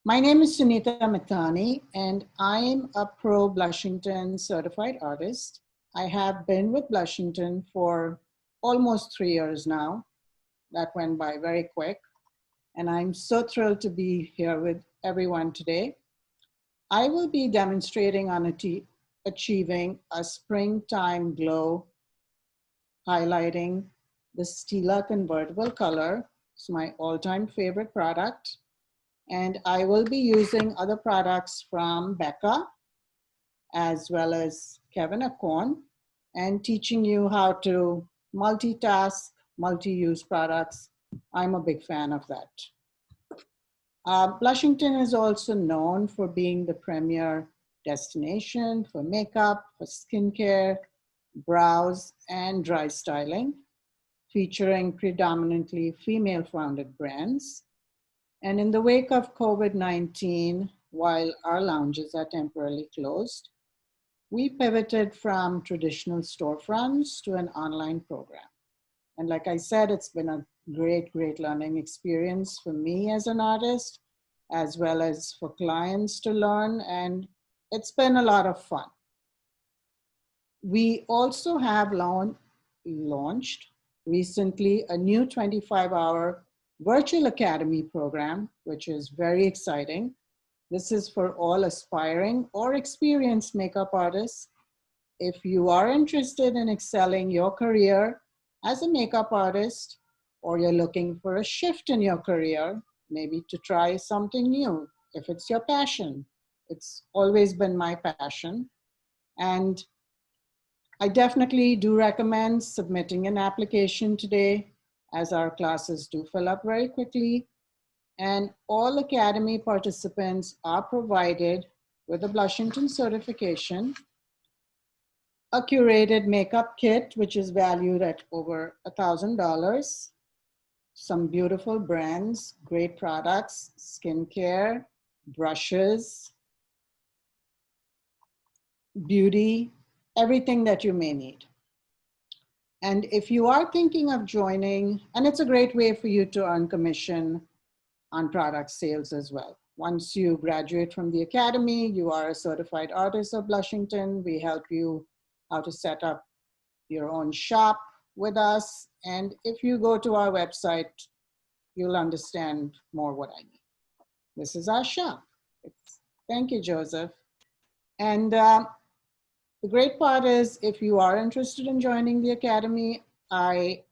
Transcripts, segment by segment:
My name is Sunita Mahtani, and I'm a pro Blushington certified artist. I have been with Blushington for almost 3 years now. That went by very quick. And I'm so thrilled to be here with everyone today. I will be demonstrating on achieving a springtime glow, highlighting the Stila convertible color. It's my all-time favorite product. And I will be using other products from Becca as well as Kevin Acorn and teaching you how to multitask, multi-use products. I'm a big fan of that. Blushington is also known for being the premier destination for makeup, for skincare, brows, and dry styling, featuring predominantly female-founded brands. And in the wake of COVID-19, while our lounges are temporarily closed, we pivoted from traditional storefronts to an online program. And like I said, it's been a great learning experience for me as an artist, as well as for clients to learn, and it's been a lot of fun. We also have launched recently a new 25-hour virtual academy program, which is very exciting. This is for all aspiring or experienced makeup artists. If you are interested in excelling your career as a makeup artist, or you're looking for a shift in your career, maybe to try something new, if it's your passion. It's always been my passion. And I definitely do recommend submitting an application today, as our classes do fill up very quickly. And all Academy participants are provided with a Blushington certification, a curated makeup kit, which is valued at over $1,000, some beautiful brands, great products, skincare, brushes, beauty, everything that you may need. And if you are thinking of joining, and it's a great way for you to earn commission on product sales as well. Once you graduate from the Academy, you are a certified artist of Blushington. We help you how to set up your own shop with us. And if you go to our website, you'll understand more what I mean. This is our shop. Thank you, Joseph. And the great part is, if you are interested in joining the Academy, I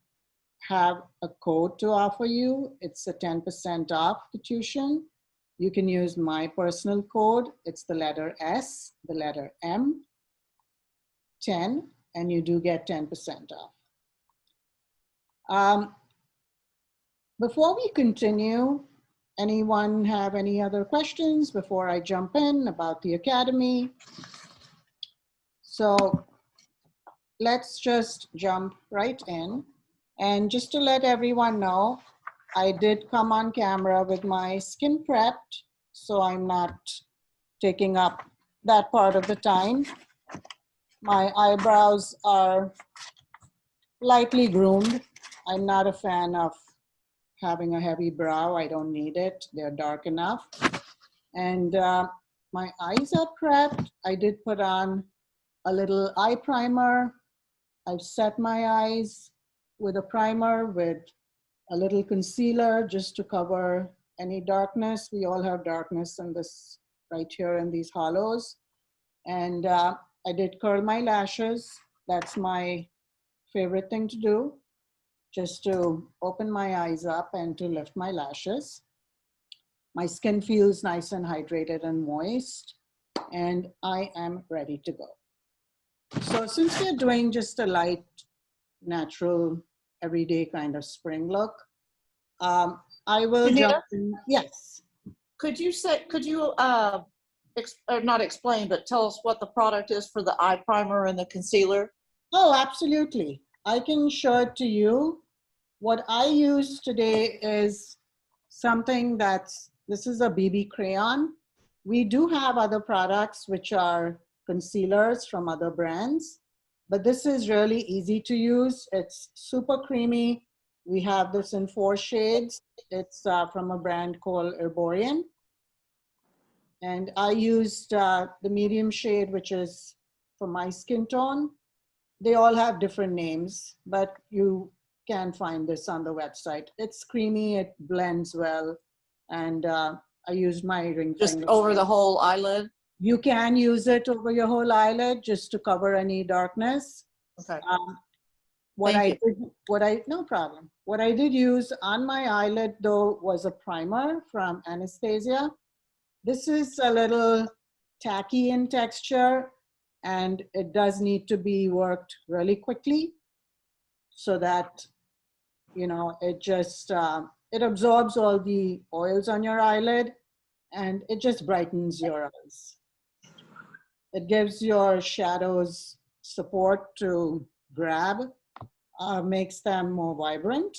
have a code to offer you. It's a 10% off the tuition. You can use my personal code. It's the letter S, the letter M, 10, and you do get 10% off. Before we continue, anyone have any other questions before I jump in about the Academy? So let's just jump right in. And just to let everyone know, I did come on camera with my skin prepped, so I'm not taking up that part of the time. My eyebrows are lightly groomed. I'm not a fan of having a heavy brow. I don't need it. They're dark enough. And my eyes are prepped. I did put on a little eye primer. I've set my eyes with a primer with a little concealer just to cover any darkness. We all have darkness in this, right here in these hollows. And I did curl my lashes. That's my favorite thing to do, just to open my eyes up and to lift my lashes. My skin feels nice and hydrated and moist, and I am ready to go. So since we're doing just a light, natural, everyday kind of spring look, I will jump in. Yes. Could you not explain, but tell us what the product is for the eye primer and the concealer? Oh, absolutely. I can show it to you. What I use today is something this is a BB crayon. We do have other products which are concealers from other brands, but this is really easy to use. It's super creamy. We have this in 4 shades. It's from a brand called Herborian. And I used the medium shade, which is for my skin tone. They all have different names, but you can find this on the website. It's creamy, it blends well, and I used my ring Just finger. over the whole eyelid? You can use it over your whole eyelid just to cover any darkness. Okay. No problem. What I did use on my eyelid though was a primer from Anastasia. This is a little tacky in texture, and it does need to be worked really quickly so that, you know, it just, it absorbs all the oils on your eyelid and it just brightens your eyes. It gives your shadows support to grab, makes them more vibrant.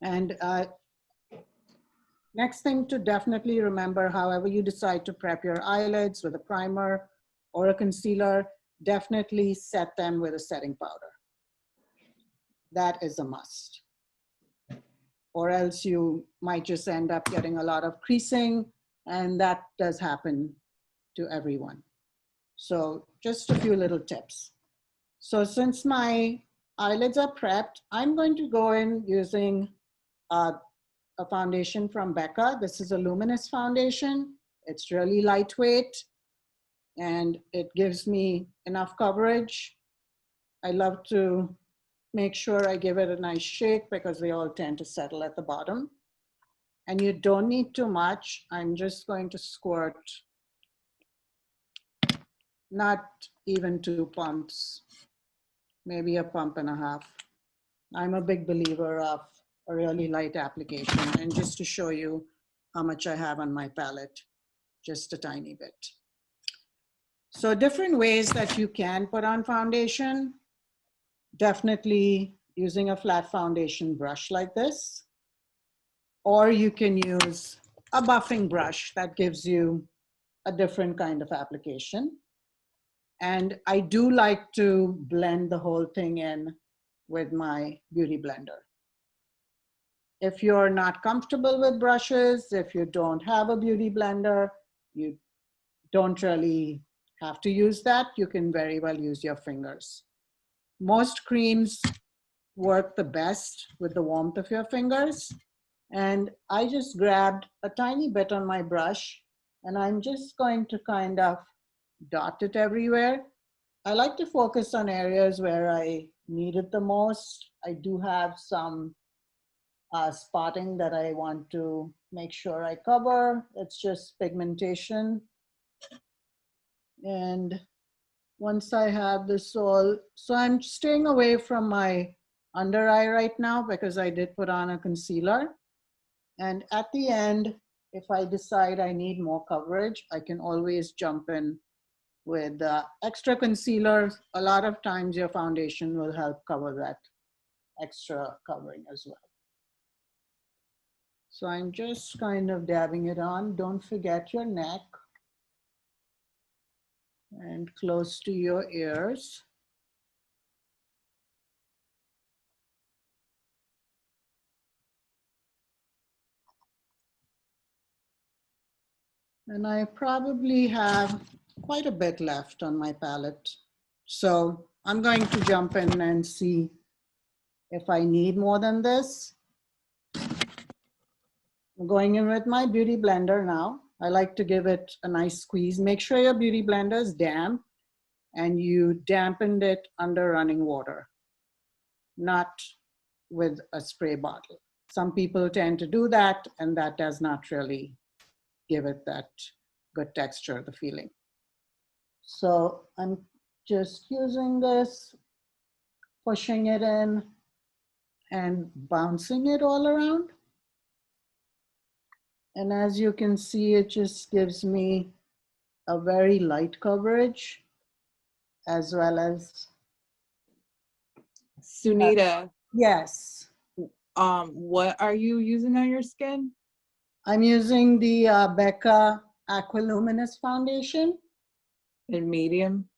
And next thing to definitely remember, however you decide to prep your eyelids with a primer or a concealer, definitely set them with a setting powder. That is a must. Or else you might just end up getting a lot of creasing, and that does happen to everyone. So just a few little tips. So since my eyelids are prepped, I'm going to go in using a foundation from Becca. This is a luminous foundation. It's really lightweight and it gives me enough coverage. I love to make sure I give it a nice shake because they all tend to settle at the bottom. And you don't need too much. I'm just going to squirt, not even 2 pumps, maybe a pump and a half. I'm a big believer of a really light application. And just to show you how much I have on my palette, just a tiny bit. So different ways that you can put on foundation, definitely using a flat foundation brush like this, or you can use a buffing brush that gives you a different kind of application. And I do like to blend the whole thing in with my beauty blender. If you're not comfortable with brushes, if you don't have a beauty blender, you don't really have to use that. You can very well use your fingers. Most creams work the best with the warmth of your fingers. And I just grabbed a tiny bit on my brush and I'm just going to kind of dot it everywhere. I like to focus on areas where I need it the most. I do have some spotting that I want to make sure I cover. It's just pigmentation. And once I have this all, so I'm staying away from my under eye right now because I did put on a concealer. And at the end, if I decide I need more coverage, I can always jump in with extra concealer. A lot of times your foundation will help cover that extra covering as well. So I'm just kind of dabbing it on. Don't forget your neck and close to your ears. And I probably have quite a bit left on my palette. So I'm going to jump in and see if I need more than this. I'm going in with my beauty blender now. I like to give it a nice squeeze. Make sure your beauty blender is damp and you dampened it under running water, not with a spray bottle. Some people tend to do that and that does not really give it that good texture, the feeling. So I'm just using this, pushing it in and bouncing it all around. And as you can see, it just gives me a very light coverage as well as. Sunita, Yes. what are you using on your skin? I'm using the Becca Aqualuminous Foundation. In medium?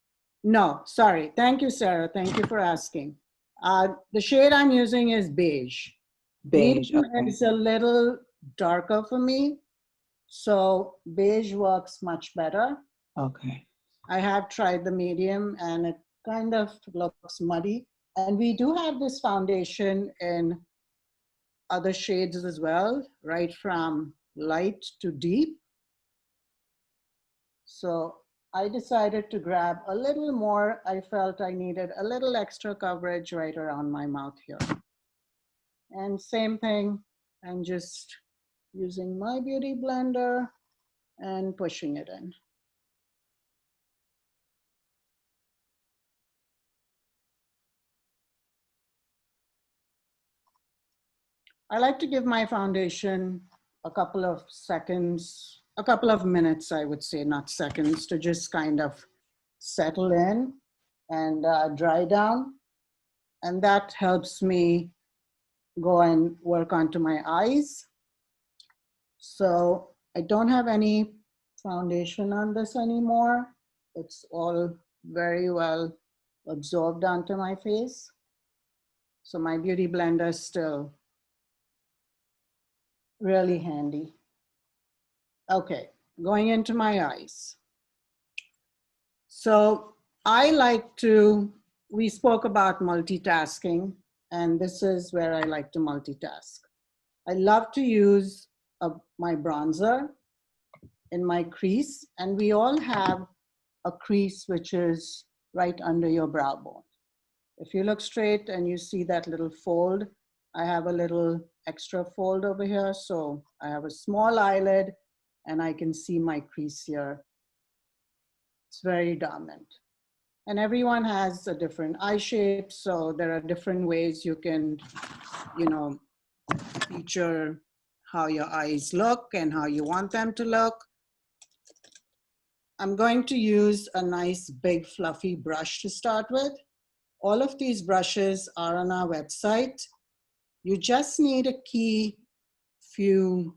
No, sorry. Thank you, Sarah. Thank you for asking. The shade I'm using is beige. Beige, Medium okay. is a little darker for me. So beige works much better. Okay. I have tried the medium and it kind of looks muddy. And we do have this foundation in other shades as well, right from light to deep. So I decided to grab a little more. I felt I needed a little extra coverage right around my mouth here. And same thing, I'm just using my beauty blender and pushing it in. I like to give my foundation a couple of seconds, a couple of minutes, I would say, not seconds, to just kind of settle in and dry down. And that helps me go and work onto my eyes. So I don't have any foundation on this anymore. It's all very well absorbed onto my face. So my beauty blender is still really handy. Okay, going into my eyes. So I like to, we spoke about multitasking, and this is where I like to multitask. I love to use my bronzer in my crease, and we all have a crease which is right under your brow bone. If you look straight and you see that little fold, I have a little extra fold over here. So I have a small eyelid and I can see my crease here. It's very dominant. And everyone has a different eye shape. So there are different ways you can, feature how your eyes look and how you want them to look. I'm going to use a nice big fluffy brush to start with. All of these brushes are on our website. You just need a key, few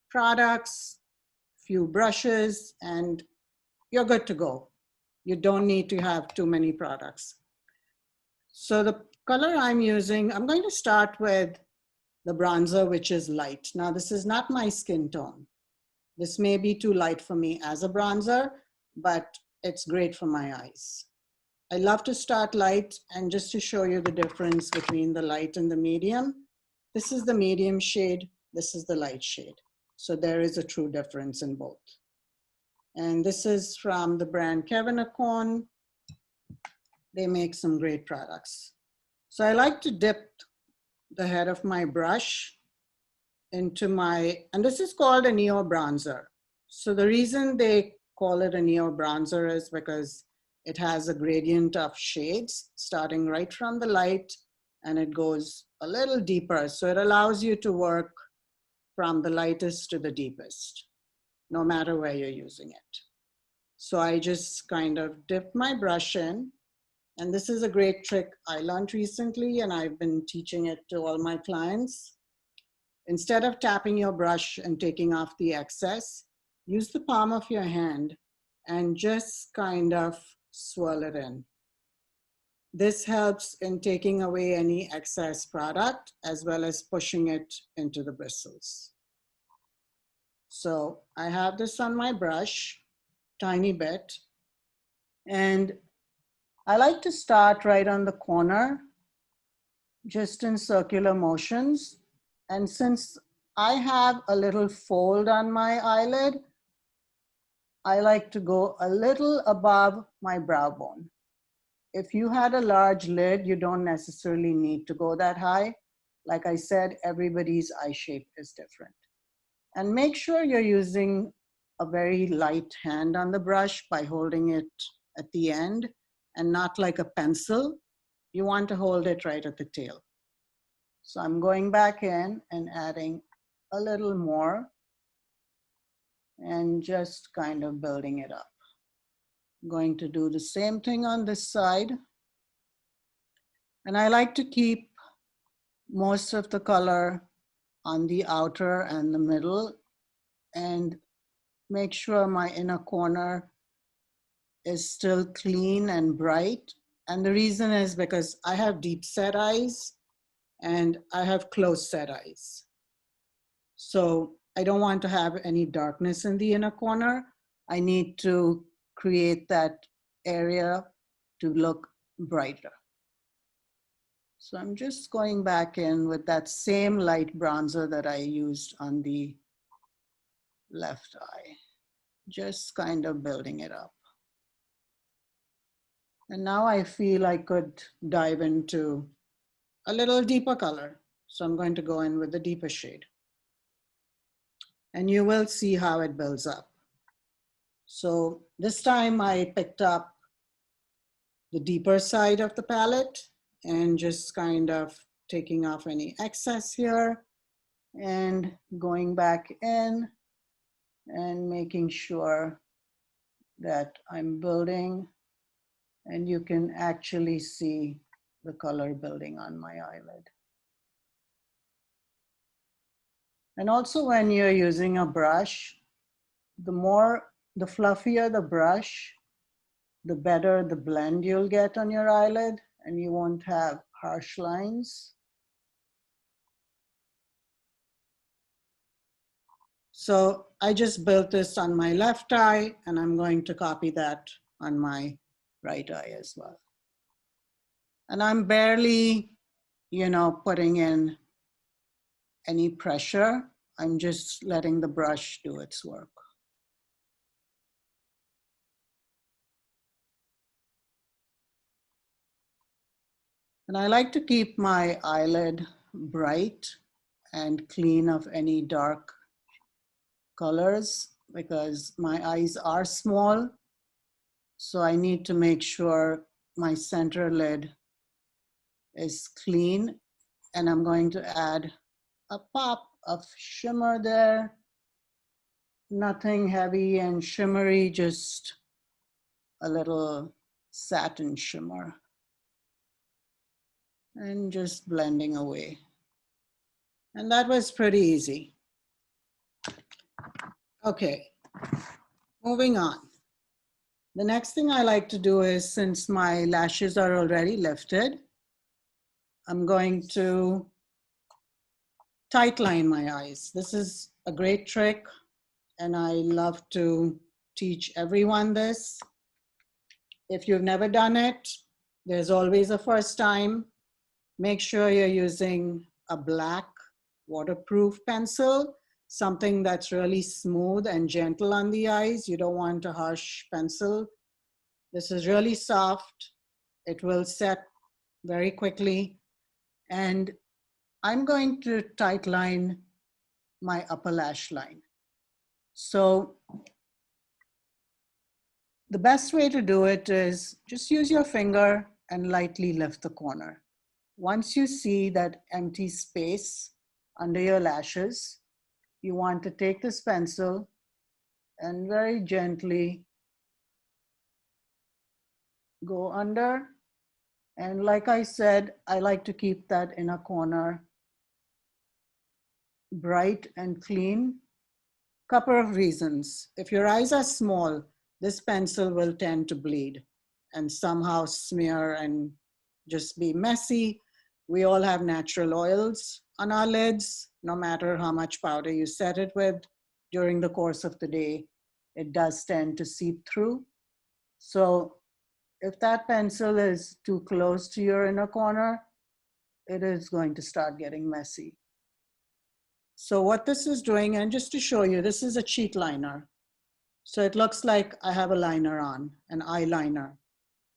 products, few brushes, and you're good to go. You don't need to have too many products. So the color I'm using, I'm going to start with the bronzer, which is light. Now, this is not my skin tone. This may be too light for me as a bronzer, but it's great for my eyes. I love to start light, and just to show you the difference between the light and the medium, this is the medium shade, this is the light shade. So there is a true difference in both. And this is from the brand Kevin Akon. They make some great products. So I like to dip the head of my brush into my, and this is called a neo bronzer. So the reason they call it a neo bronzer is because it has a gradient of shades starting right from the light, and it goes a little deeper. So it allows you to work from the lightest to the deepest, no matter where you're using it. So I just kind of dip my brush in, and this is a great trick I learned recently, and I've been teaching it to all my clients. Instead of tapping your brush and taking off the excess, use the palm of your hand and just kind of swirl it in. This helps in taking away any excess product as well as pushing it into the bristles. So I have this on my brush, tiny bit, and I like to start right on the corner, just in circular motions. And since I have a little fold on my eyelid, I like to go a little above my brow bone. If you had a large lid, you don't necessarily need to go that high. Like I said, everybody's eye shape is different. And make sure you're using a very light hand on the brush by holding it at the end and not like a pencil. You want to hold it right at the tail. So I'm going back in and adding a little more and just kind of building it up. I'm going to do the same thing on this side. And I like to keep most of the color on the outer and the middle, and make sure my inner corner is still clean and bright. And the reason is because I have deep set eyes and I have close set eyes. So I don't want to have any darkness in the inner corner. I need to create that area to look brighter. So I'm just going back in with that same light bronzer that I used on the left eye, just kind of building it up. And now I feel I could dive into a little deeper color. So I'm going to go in with the deeper shade. And you will see how it builds up. So this time I picked up the deeper side of the palette and just kind of taking off any excess here and going back in and making sure that I'm building, and you can actually see the color building on my eyelid. And also when you're using a brush, the fluffier the brush, the better the blend you'll get on your eyelid, and you won't have harsh lines. So I just built this on my left eye, and I'm going to copy that on my right eye as well. And I'm barely, putting in any pressure. I'm just letting the brush do its work. And I like to keep my eyelid bright and clean of any dark colors because my eyes are small. So I need to make sure my center lid is clean. And I'm going to add a pop of shimmer there. Nothing heavy and shimmery, just a little satin shimmer. And just blending away. And that was pretty easy. Okay, moving on. The next thing I like to do is, since my lashes are already lifted, I'm going to tight line my eyes. This is a great trick, and I love to teach everyone this. If you've never done it, there's always a first time. Make sure you're using a black waterproof pencil, something that's really smooth and gentle on the eyes. You don't want a harsh pencil. This is really soft. It will set very quickly. And I'm going to tight line my upper lash line. So the best way to do it is just use your finger and lightly lift the corner. Once you see that empty space under your lashes, you want to take this pencil and very gently go under. And like I said, I like to keep that inner corner bright and clean. Couple of reasons. If your eyes are small, this pencil will tend to bleed and somehow smear and just be messy. We all have natural oils on our lids. No matter how much powder you set it with during the course of the day, it does tend to seep through. So if that pencil is too close to your inner corner, it is going to start getting messy. So what this is doing, and just to show you, this is a cheek liner. So it looks like I have a liner on, an eyeliner.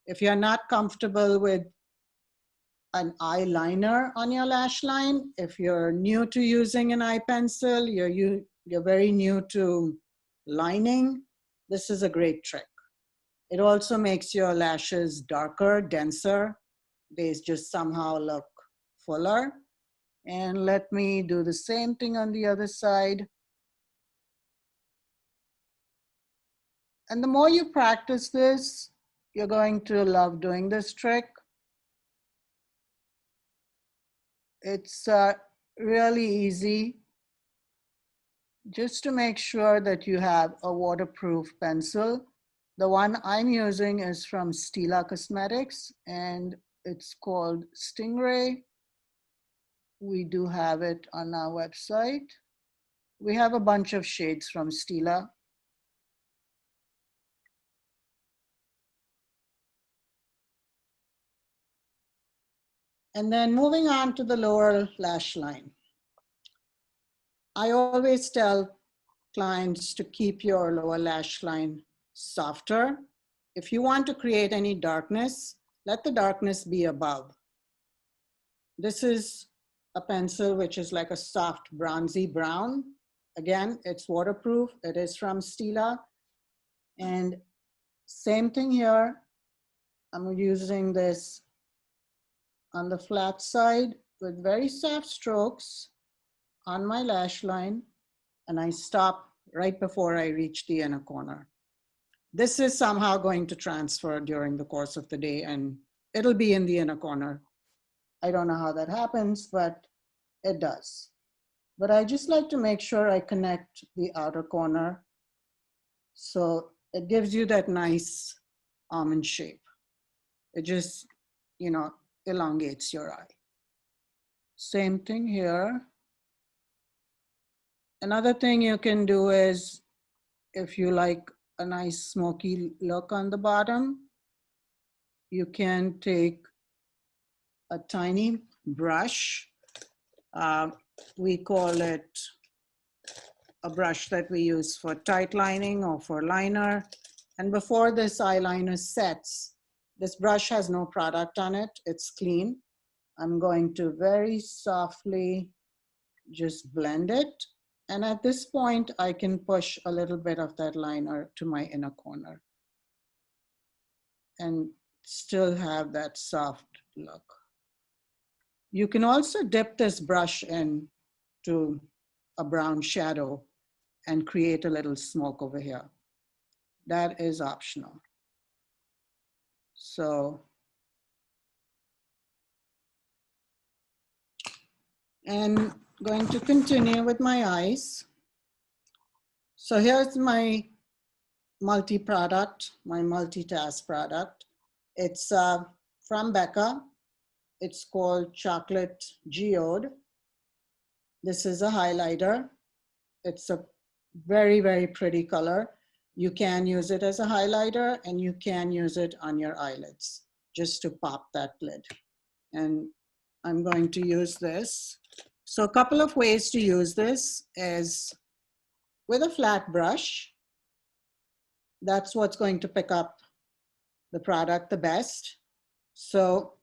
If you're not comfortable with an eyeliner on your lash line, if you're new to using an eye pencil, you're very new to lining, this is a great trick. It also makes your lashes darker, denser. They just somehow look fuller. And let me do the same thing on the other side. And the more you practice this, you're going to love doing this trick. It's really easy. Just to make sure that you have a waterproof pencil. The one I'm using is from Stila Cosmetics, and it's called Stingray. We do have it on our website. We have a bunch of shades from Stila. And then moving on to the lower lash line. I always tell clients to keep your lower lash line softer. If you want to create any darkness, let the darkness be above. This is a pencil which is like a soft bronzy brown. Again, it's waterproof. It is from Stila. And same thing here. I'm using this on the flat side with very soft strokes on my lash line, and I stop right before I reach the inner corner. This is somehow going to transfer during the course of the day, and it'll be in the inner corner. I don't know how that happens, but it does. But I just like to make sure I connect the outer corner so it gives you that nice almond shape. It just, you know, elongates your eye. Same thing here. Another thing you can do is, if you like a nice smoky look on the bottom, you can take a tiny brush. We call it a brush that we use for tight lining or for liner. And before this eyeliner sets, this brush has no product on it. It's clean. I'm going to very softly just blend it. And at this point, I can push a little bit of that liner to my inner corner and still have that soft look. You can also dip this brush in to a brown shadow and create a little smoke over here. That is optional. So, and going to continue with my eyes. So here's my multi-product, my multitask product. It's from Becca. It's called Chocolate Geode. This is a highlighter. It's a very, very pretty color. You can use it as a highlighter and you can use it on your eyelids just to pop that lid. And I'm going to use this. So a couple of ways to use this is with a flat brush. That's what's going to pick up the product the best. So,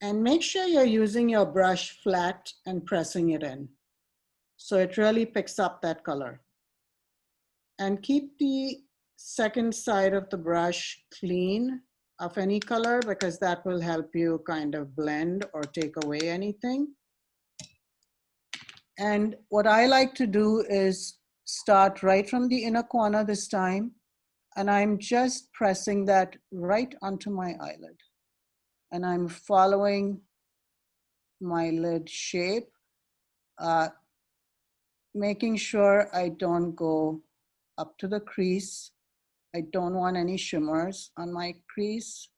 and make sure you're using your brush flat and pressing it in, so it really picks up that color. And keep the second side of the brush clean of any color, because that will help you kind of blend or take away anything. And what I like to do is start right from the inner corner this time, and I'm just pressing that right onto my eyelid. And I'm following my lid shape, making sure I don't go up to the crease. I don't want any shimmers on my crease,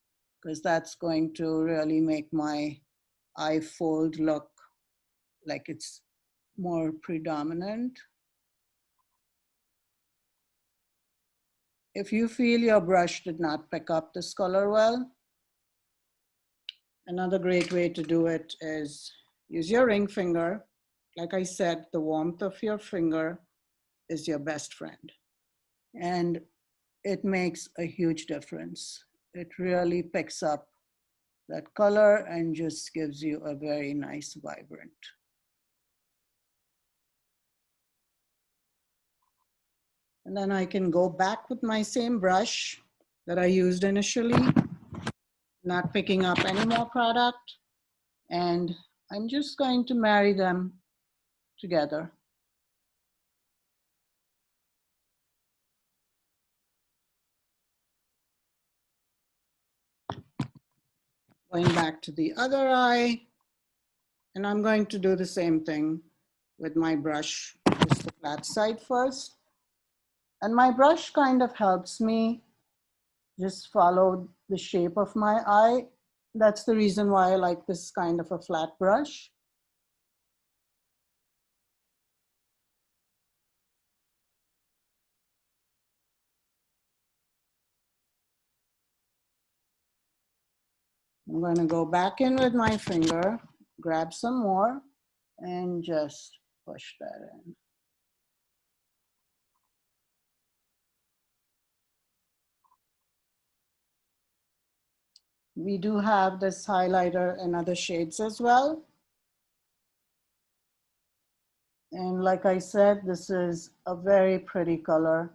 because that's going to really make my eye fold look like it's more predominant. If you feel your brush did not pick up this color well, another great way to do it is use your ring finger. Like I said, the warmth of your finger is your best friend. And it makes a huge difference. It really picks up that color and just gives you a very nice, vibrant. And then I can go back with my same brush that I used initially, not picking up any more product. And I'm just going to marry them together. Going back to the other eye, and I'm going to do the same thing with my brush, just the flat side first. And my brush kind of helps me just follow the shape of my eye. That's the reason why I like this kind of a flat brush. I'm going to go back in with my finger, grab some more, and just push that in. We do have this highlighter in other shades as well. And like I said, this is a very pretty color.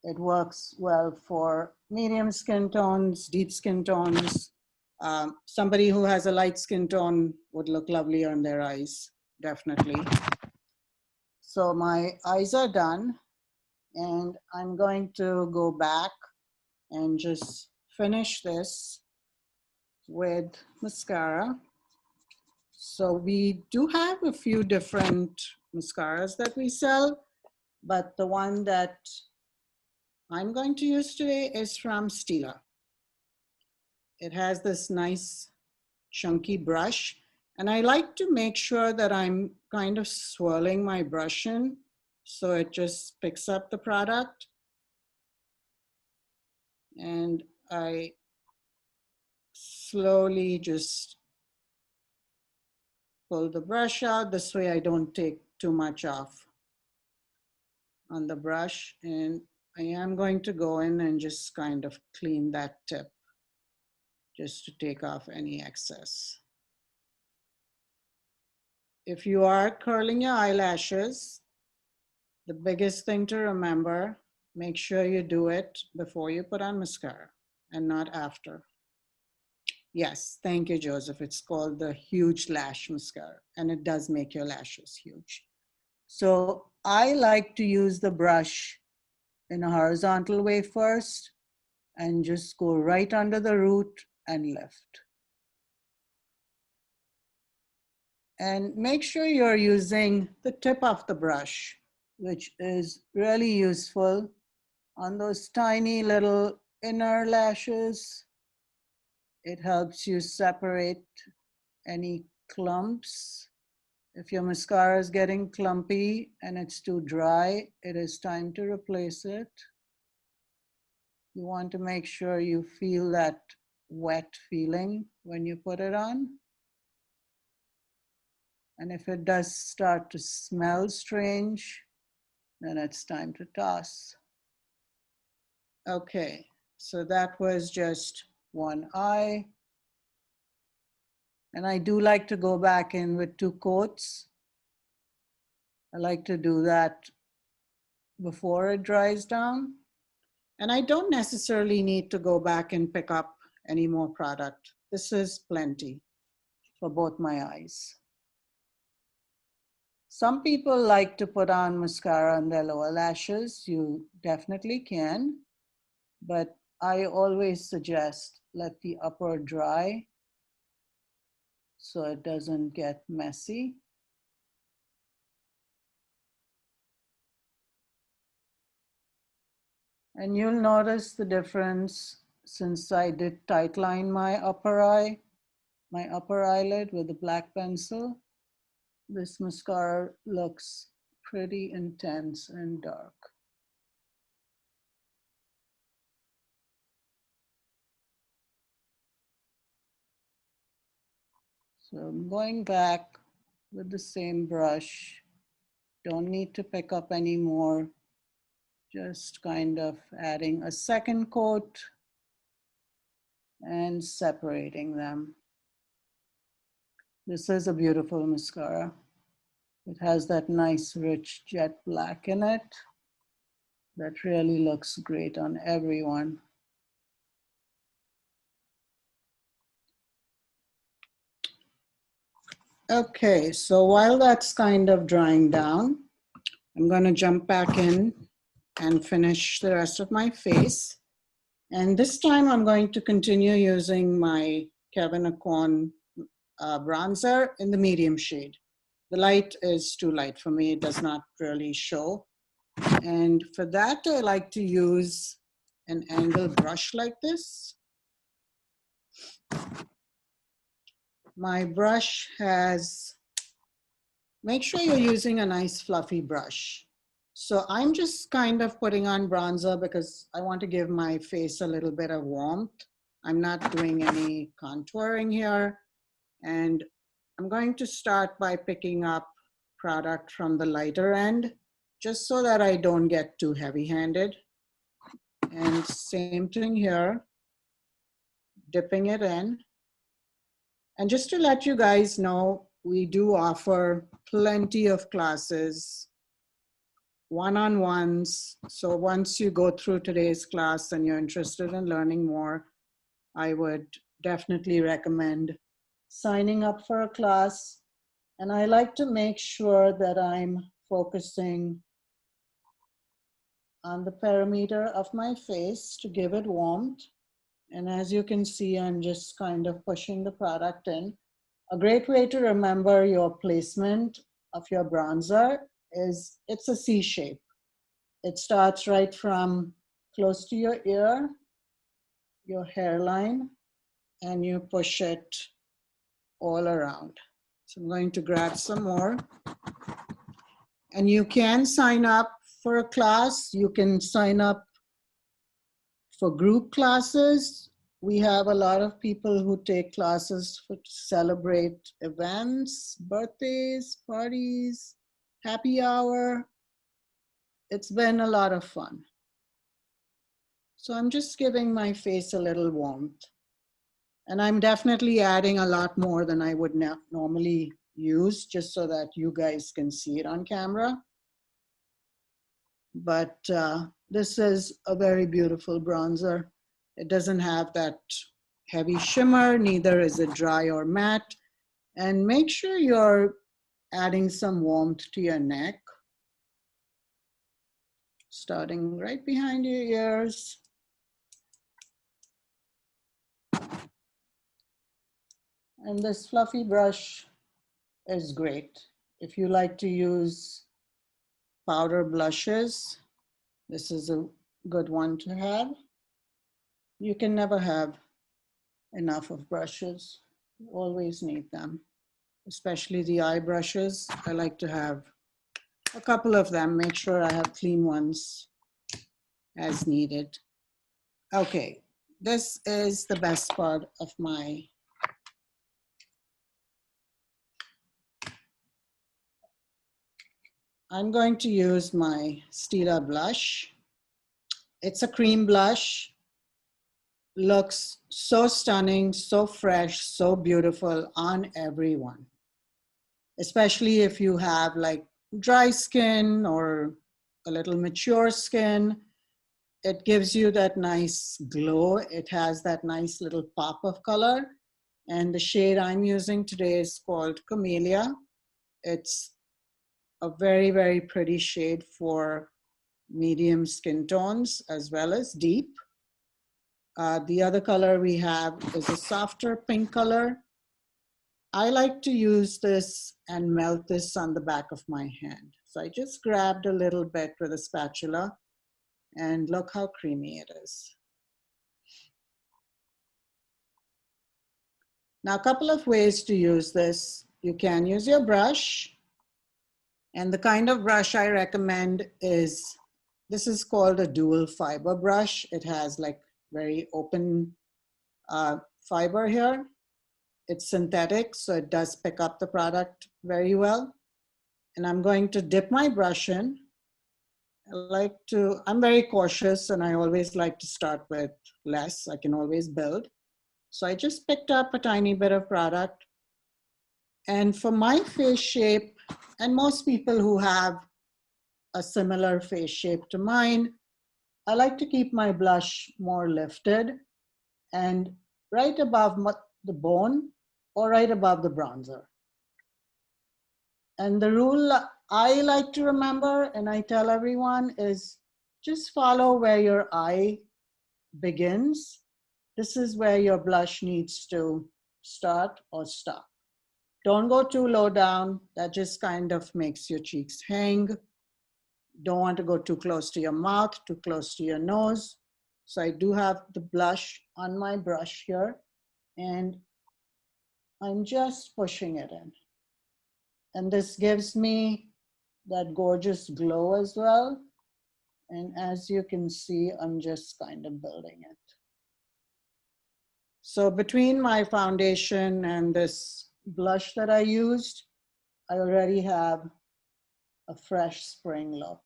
It works well for medium skin tones, deep skin tones. Somebody who has a light skin tone would look lovely on their eyes, definitely. So my eyes are done, and I'm going to go back and just finish this with mascara. So we do have a few different mascaras that we sell, but the one that I'm going to use today is from Stila. It has this nice chunky brush, and I like to make sure that I'm kind of swirling my brush in so it just picks up the product. And I slowly just pull the brush out. This way I don't take too much off on the brush. And I am going to go in and just kind of clean that tip just to take off any excess. If you are curling your eyelashes, the biggest thing to remember, make sure you do it before you put on mascara and not after. Yes, thank you, Joseph. It's called the Huge Lash Mascara, and it does make your lashes huge. So I like to use the brush in a horizontal way first and just go right under the root and lift. And make sure you're using the tip of the brush, which is really useful on those tiny little inner lashes. It helps you separate any clumps. If your mascara is getting clumpy and it's too dry, it is time to replace it. You want to make sure you feel that wet feeling when you put it on. And if it does start to smell strange, then it's time to toss. Okay, so that was just one eye. And I do like to go back in with 2 coats. I like to do that before it dries down. And I don't necessarily need to go back and pick up any more product. This is plenty for both my eyes. Some people like to put on mascara on their lower lashes. You definitely can, but I always suggest let the upper dry so it doesn't get messy. And you'll notice the difference since I did tightline my upper eye, my upper eyelid with a black pencil. This mascara looks pretty intense and dark. So I'm going back with the same brush. Don't need to pick up any more. Just kind of adding a second coat and separating them. This is a beautiful mascara. It has that nice rich jet black in it that really looks great on everyone. Okay, so while that's kind of drying down, I'm going to jump back in and finish the rest of my face. And this time I'm going to continue using my Kevyn Aucoin bronzer in the medium shade. The light is too light for me. It does not really show. And for that, I like to use an angled brush like this. My brush has, make sure you're using a nice fluffy brush. So I'm just kind of putting on bronzer because I want to give my face a little bit of warmth. I'm not doing any contouring here. And I'm going to start by picking up product from the lighter end, just so that I don't get too heavy-handed. And same thing here, dipping it in. And just to let you guys know, we do offer plenty of classes, one-on-ones. So once you go through today's class and you're interested in learning more, I would definitely recommend signing up for a class. And I like to make sure that I'm focusing on the perimeter of my face to give it warmth. And as you can see, I'm just kind of pushing the product in. A great way to remember your placement of your bronzer is it's a C shape. It starts right from close to your ear, your hairline, and you push it all around. So I'm going to grab some more. And you can sign up for a class. You can sign up for group classes. We have a lot of people who take classes to celebrate events, birthdays, parties, happy hour. It's been a lot of fun. So I'm just giving my face a little warmth. And I'm definitely adding a lot more than I would normally use, just so that you guys can see it on camera. But this is a very beautiful bronzer. It doesn't have that heavy shimmer, neither is it dry or matte. And make sure you're adding some warmth to your neck, starting right behind your ears. And this fluffy brush is great. If you like to use powder blushes, this is a good one to have. You can never have enough of brushes. You always need them, especially the eye brushes. I like to have a couple of them, make sure I have clean ones as needed. Okay, this is the best part of my I'm going to use my Stila blush. It's a cream blush. Looks so stunning, so fresh, so beautiful on everyone. Especially if you have like dry skin or a little mature skin. It gives you that nice glow. It has that nice little pop of color. And the shade I'm using today is called Camellia. It's a very, very pretty shade for medium skin tones as well as deep. The other color we have is a softer pink color. I like to use this and melt this on the back of my hand. So I just grabbed a little bit with a spatula and look how creamy it is. Now, a couple of ways to use this. You can use your brush, and the kind of brush I recommend is, this is called a dual fiber brush. It has like very open fiber here. It's synthetic, so it does pick up the product very well. And I'm going to dip my brush in. I'm very cautious and I always like to start with less. I can always build. So I just picked up a tiny bit of product. And for my face shape, and most people who have a similar face shape to mine, I like to keep my blush more lifted and right above the bone or right above the bronzer. And the rule I like to remember, and I tell everyone, is just follow where your eye begins. This is where your blush needs to start or stop. Don't go too low down. That just kind of makes your cheeks hang. Don't want to go too close to your mouth, too close to your nose. So I do have the blush on my brush here, and I'm just pushing it in. And this gives me that gorgeous glow as well. And as you can see, I'm just kind of building it. So between my foundation and this blush that I used, I already have a fresh spring look.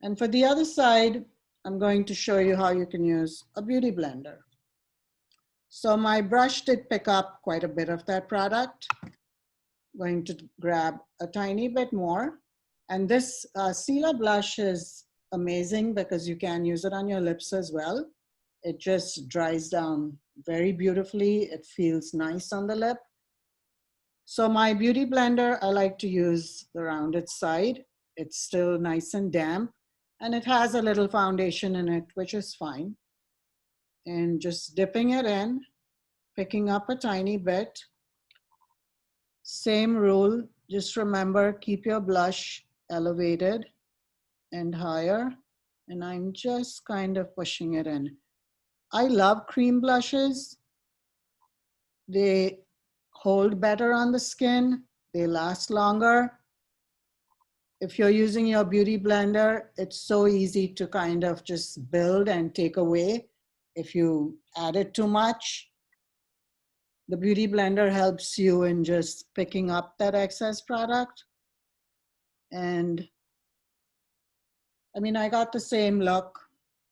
And for the other side, I'm going to show you how you can use a beauty blender. So my brush did pick up quite a bit of that product. Going to grab a tiny bit more. And this Stila blush is amazing because you can use it on your lips as well. It just dries down very beautifully. It feels nice on the lip. So my beauty blender, I like to use the rounded side. It's still nice and damp, and it has a little foundation in it, which is fine. And just dipping it in, picking up a tiny bit. Same rule, just remember, keep your blush elevated and higher. And I'm just kind of pushing it in. I love cream blushes. They hold better on the skin. They last longer. If you're using your beauty blender, it's so easy to kind of just build and take away. If you add it too much, the beauty blender helps you in just picking up that excess product. And I mean, I got the same look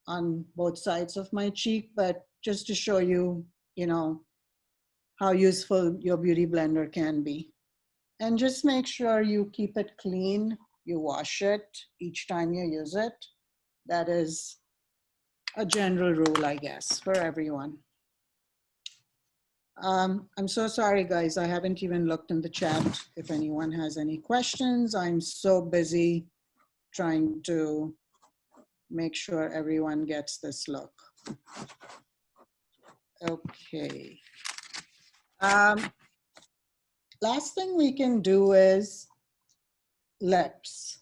on both sides of my cheek, but just to show you, you know, how useful your beauty blender can be. And just make sure you keep it clean. You wash it each time you use it. That is a general rule, I guess, for everyone. I'm so sorry, guys. I haven't even looked in the chat if anyone has any questions. I'm so busy trying to make sure everyone gets this look. Okay. Last thing we can do is lips.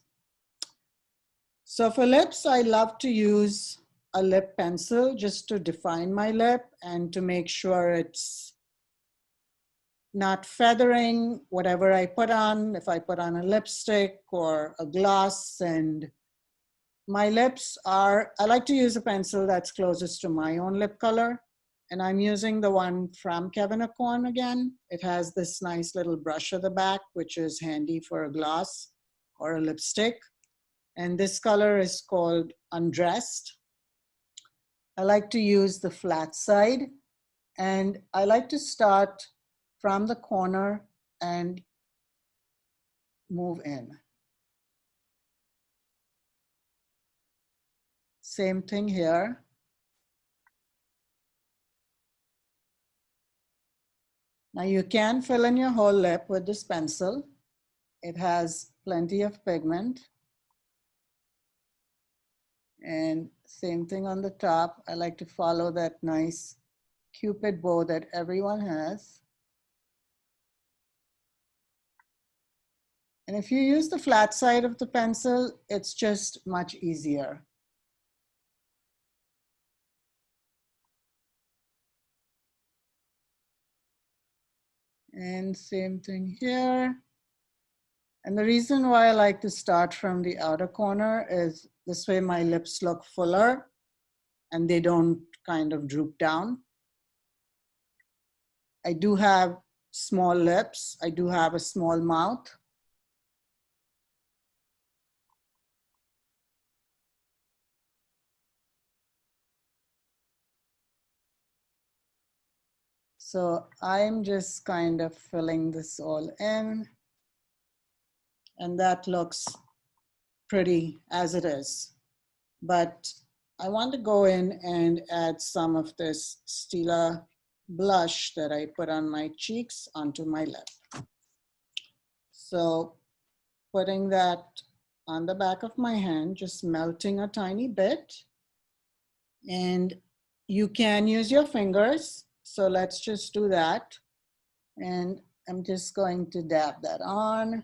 So for lips, I love to use a lip pencil just to define my lip and to make sure it's not feathering whatever I put on, if I put on a lipstick or a gloss. And my lips are, I like to use a pencil that's closest to my own lip color. And I'm using the one from Kevin Aucoin again. It has this nice little brush at the back, which is handy for a gloss or a lipstick. And this color is called Undressed. I like to use the flat side, and I like to start from the corner and move in. Same thing here. Now you can fill in your whole lip with this pencil. It has plenty of pigment. And same thing on the top. I like to follow that nice Cupid bow that everyone has. And if you use the flat side of the pencil, it's just much easier. And same thing here. And the reason why I like to start from the outer corner is this way my lips look fuller and they don't kind of droop down. I do have small lips. I do have a small mouth. So I'm just kind of filling this all in. And that looks pretty as it is. But I want to go in and add some of this Stila blush that I put on my cheeks onto my lip. So putting that on the back of my hand, just melting a tiny bit. And you can use your fingers. So let's just do that. And I'm just going to dab that on.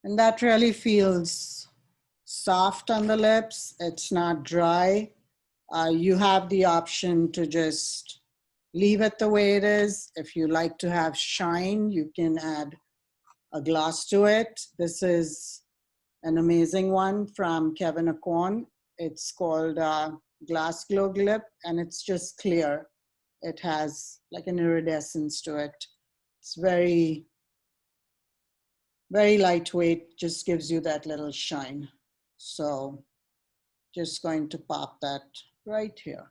And that really feels soft on the lips. It's not dry. You have the option to just leave it the way it is. If you like to have shine, you can add a gloss to it. This is an amazing one from Kevin Acorn. It's called Glass Glow Lip, and it's just clear. It has like an iridescence to it. It's very, very lightweight, just gives you that little shine. So just going to pop that right here.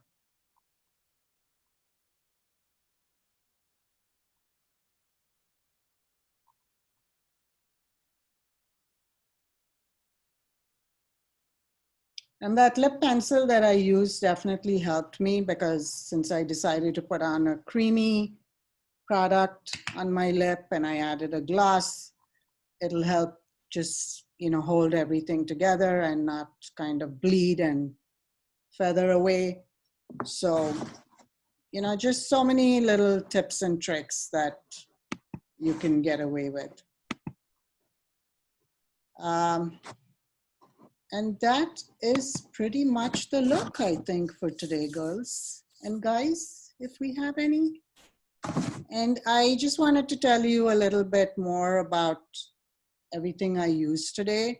And that lip pencil that I used definitely helped me, because since I decided to put on a creamy product on my lip and I added a gloss, it'll help just, you know, hold everything together and not kind of bleed and feather away. So, you know, just so many little tips and tricks that you can get away with. And that is pretty much the look, I think, for today, girls and guys, if we have any. And I just wanted to tell you a little bit more about everything I used today.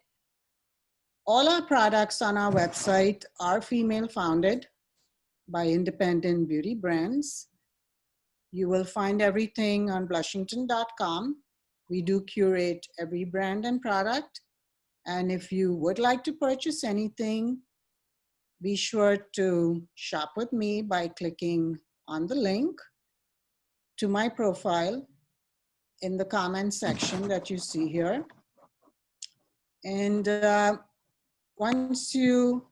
All our products on our website are female founded by independent beauty brands. You will find everything on blushington.com. We do curate every brand and product. And if you would like to purchase anything, be sure to shop with me by clicking on the link to my profile in the comment section that you see here. And once you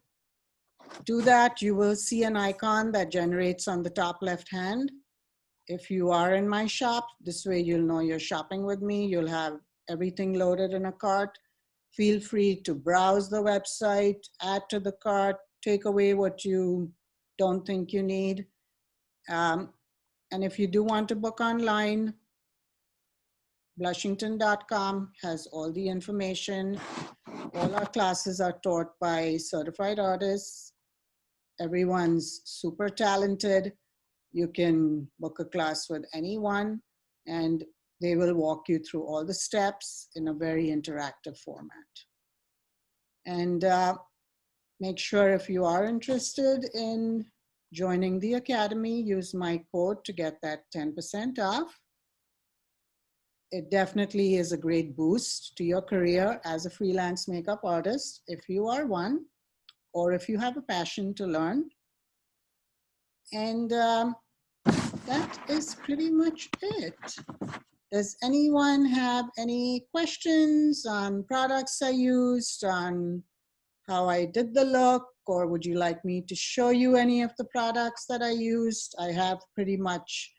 do that, you will see an icon that generates on the top left hand. If you are in my shop, this way you'll know you're shopping with me. You'll have everything loaded in a cart. Feel free to browse the website, add to the cart, take away what you don't think you need. And if you do want to book online, Blushington.com has all the information. All our classes are taught by certified artists. Everyone's super talented. You can book a class with anyone, and they will walk you through all the steps in a very interactive format. And make sure if you are interested in joining the Academy, use my code to get that 10% off. It definitely is a great boost to your career as a freelance makeup artist, if you are one, or if you have a passion to learn. And that is pretty much it. Does anyone have any questions on products I used, on how I did the look, or would you like me to show you any of the products that I used? I have pretty much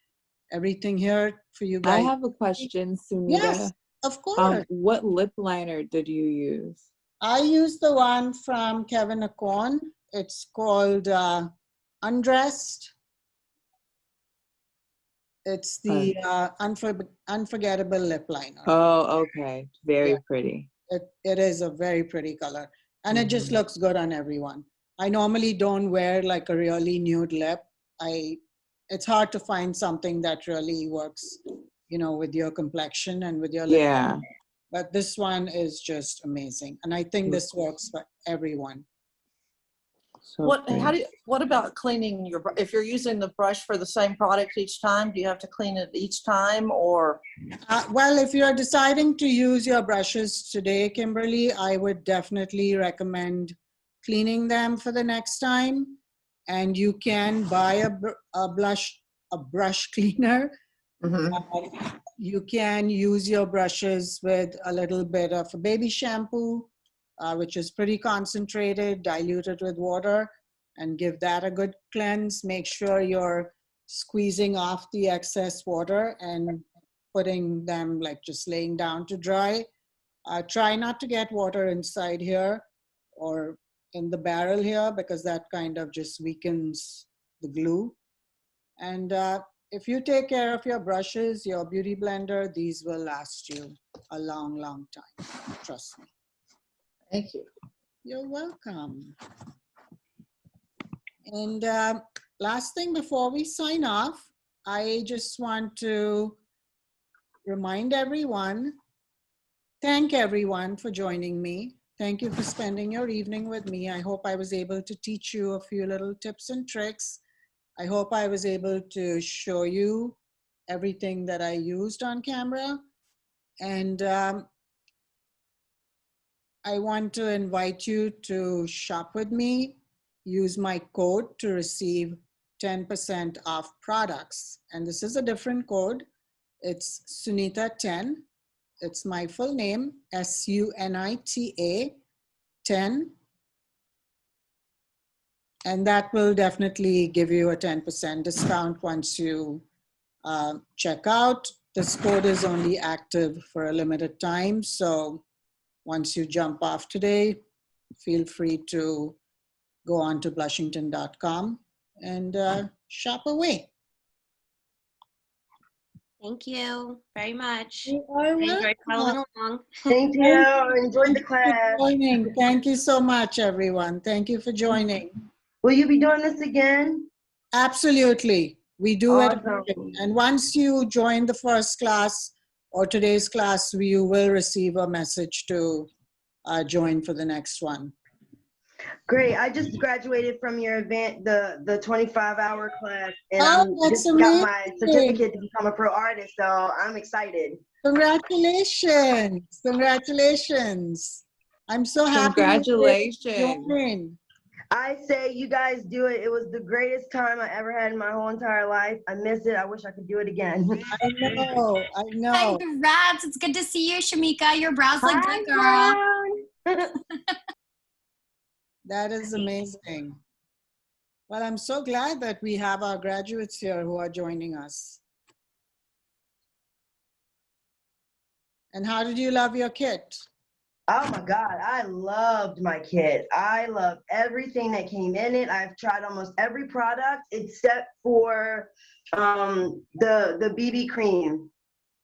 everything here for you guys. I have a question, Sunita. Yes, of course. What lip liner did you use? I used the one from Kevin Acorn. It's called Undressed. It's the unforgettable lip liner. Oh, okay. Very pretty. It is a very pretty color, and it just looks good on everyone. I normally don't wear like a really nude lip. It's hard to find something that really works, you know, with your complexion and with your lip. Yeah. But this one is just amazing, and I think this works for everyone. So what about cleaning if you're using the brush for the same product each time, do you have to clean it each time, or? Well, if you're deciding to use your brushes today, Kimberly, I would definitely recommend cleaning them for the next time. And you can buy a brush cleaner. You can use your brushes with a little bit of a baby shampoo, which is pretty concentrated, diluted with water, and give that a good cleanse. Make sure you're squeezing off the excess water and putting them, like just laying down to dry. Try not to get water inside here or in the barrel here, because that kind of just weakens the glue. And if you take care of your brushes, your beauty blender, these will last you a long, long time. Trust me. Thank you. You're welcome. And last thing before we sign off, I just want to remind everyone, thank everyone for joining me. Thank you for spending your evening with me. I hope I was able to teach you a few little tips and tricks. I hope I was able to show you everything that I used on camera. And I want to invite you to shop with me. Use my code to receive 10% off products. And this is a different code. It's Sunita10. It's my full name, SUNITA 10. And that will definitely give you a 10% discount once you check out. This code is only active for a limited time. So once you jump off today, feel free to go on to blushington.com and shop away. Thank you very much. You are I enjoyed following welcome. along. Thank you. I enjoyed the class. Joining. Thank you so much, everyone. Thank you for joining. Will you be doing this again? Absolutely. We do it. Awesome. And once you join the first class or today's class, you will receive a message to join for the next one. Great. I just graduated from your event, the 25-hour class, and Oh, I that's just got my amazing. certificate to become a pro artist, so I'm excited. Congratulations. Congratulations. I'm so happy. Congratulations. Join. I say you guys do it. It was the greatest time I ever had in my whole entire life. I miss it. I wish I could do it again. I know. I know. Congrats. It's good to see you, Shamika. Your brows look Hi, good, girl. Brown. That is amazing. Well, I'm so glad that we have our graduates here who are joining us. And how did you love your kit? Oh my God, I loved my kit. I love everything that came in it. I've tried almost every product except for the BB cream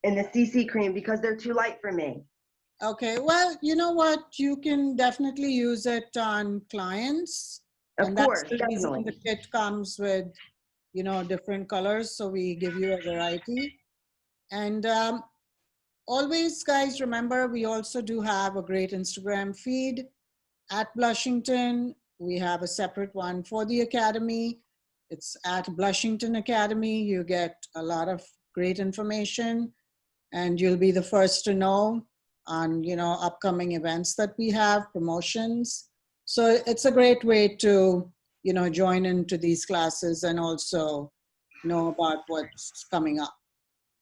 and the CC cream because they're too light for me. Okay, well, you know what? You can definitely use it on clients. Of course, That's the reason definitely. the kit comes with, you know, different colors. So we give you a variety. And always, guys, remember, we also do have a great Instagram feed at Blushington. We have a separate one for the Academy. It's at Blushington Academy. You get a lot of great information and you'll be the first to know on, you know, upcoming events that we have, promotions. So it's a great way to, you know, join into these classes and also know about what's coming up.